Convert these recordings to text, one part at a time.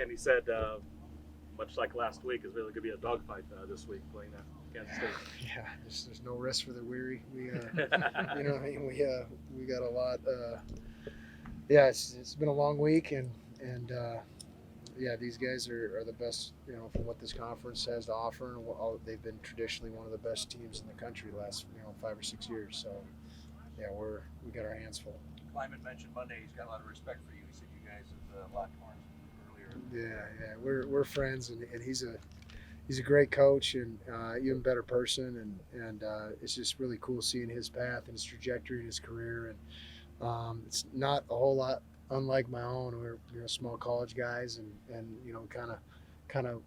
and he said, much like last week, it's really going to be a dogfight this week playing Kansas State. Yeah, there's no rest for the weary. We, you know, I mean, we got a lot. Yeah, it's been a long week, and yeah, these guys are the best, you know, from what this conference has to offer, and they've been traditionally one of the best teams in the country the last 5 or 6 years. So yeah, we got our hands full. Lyman mentioned Monday he's got a lot of respect for you. He said you guys have locked horns earlier. Yeah, we're friends, and he's a great coach and even better person, and it's just really cool seeing his path and his trajectory in his career, and it's not a whole lot unlike my own. We're small college guys, and kind of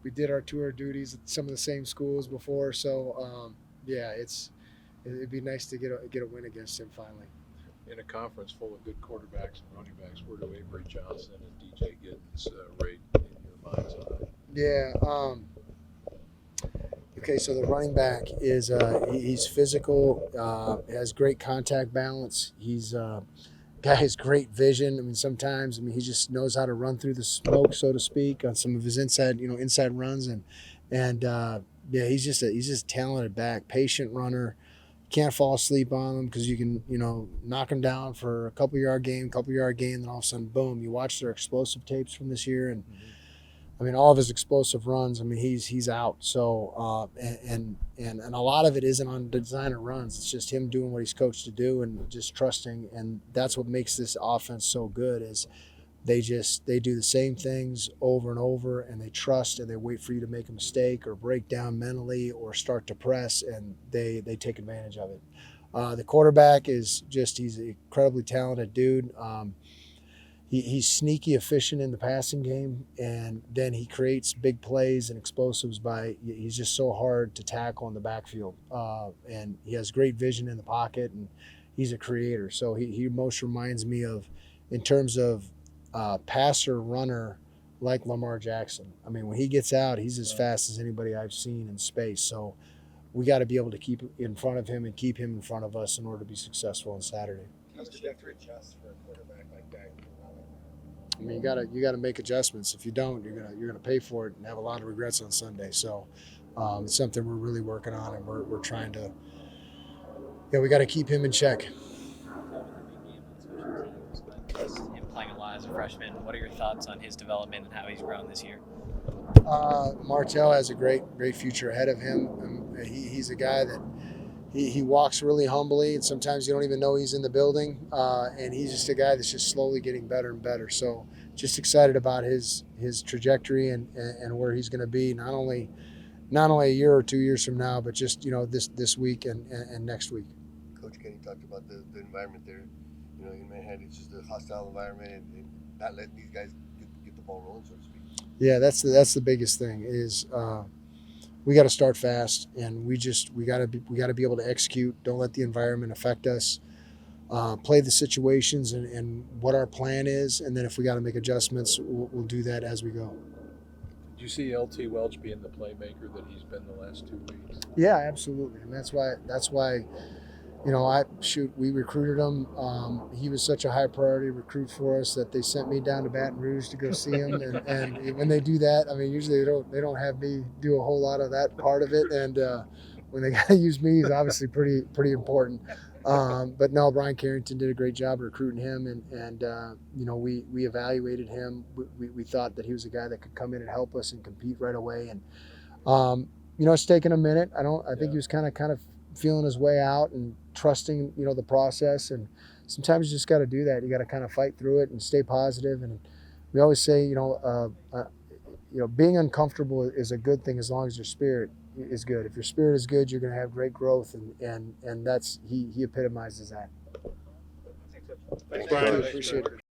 we did our tour duties at some of the same schools before, so yeah, it'd be nice to get a win against him finally. In a conference full of good quarterbacks and running backs, where do Avery Johnson and DJ Giddens rate in your mind's eye? Yeah. Okay, so the running back is he's physical, has great contact balance. He's guy has great vision. I mean, sometimes he just knows how to run through the smoke, so to speak, on some of his inside runs, and yeah, he's just a talented back, patient runner. Can't fall asleep on them because you can, knock them down for a couple yard gain, then all of a sudden, boom, you watch their explosive tapes from this year, and I mean, all of his explosive runs, I mean, he's out. So, and a lot of it isn't on designer runs. It's just him doing what he's coached to do and just trusting. And that's what makes this offense so good is they do the same things over and over, and they trust, and they wait for you to make a mistake or break down mentally or start to press, and they take advantage of it. The quarterback he's an incredibly talented dude. He's sneaky efficient in the passing game, and then he creates big plays and explosives he's just so hard to tackle in the backfield. And he has great vision in the pocket, and he's a creator. So he most reminds me of, in terms of passer runner, like Lamar Jackson. I mean, when he gets out, he's as fast as anybody I've seen in space. So we got to be able to keep in front of him and keep him in front of us in order to be successful on Saturday. How much do you have to adjust for a quarterback like that? I mean, you gotta make adjustments. If you don't, you're gonna pay for it and have a lot of regrets on Sunday. So it's something we're really working on, and we're trying to. Yeah, we got to keep him in check. Him playing a lot as a freshman. What are your thoughts on his development and how he's grown this year? Martell has a great future ahead of him. He's a guy that he walks really humbly, and sometimes you don't even know he's in the building. And he's just a guy that's just slowly getting better and better. So just excited about his trajectory and where he's going to be, not only a year or 2 years from now, but just this week and next week. Coach Kenny talked about the environment there. In Manhattan, it's just a hostile environment, and not letting these guys get the ball rolling, so to speak. Yeah, that's the biggest thing is we got to start fast, and we got to be able to execute. Don't let the environment affect us. Play the situations and what our plan is, and then if we got to make adjustments, we'll do that as we go. Did you see LT Welch being the playmaker that he's been the last 2 weeks? Yeah, absolutely, and that's why. We recruited him. He was such a high priority recruit for us that they sent me down to Baton Rouge to go see him. And when they do that, I mean, usually they don't have me do a whole lot of that part of it. And when they got to use me, he's obviously pretty important. But no, Brian Carrington did a great job recruiting him, and we evaluated him. We thought that he was a guy that could come in and help us and compete right away. And it's taken a minute. I think he was kind of feeling his way out and trusting, the process. And sometimes you just got to do that. You got to kind of fight through it and stay positive. And we always say, being uncomfortable is a good thing as long as your spirit is good. If your spirit is good, you're going to have great growth. And that's, he epitomizes that. Thanks, Brian. Appreciate it.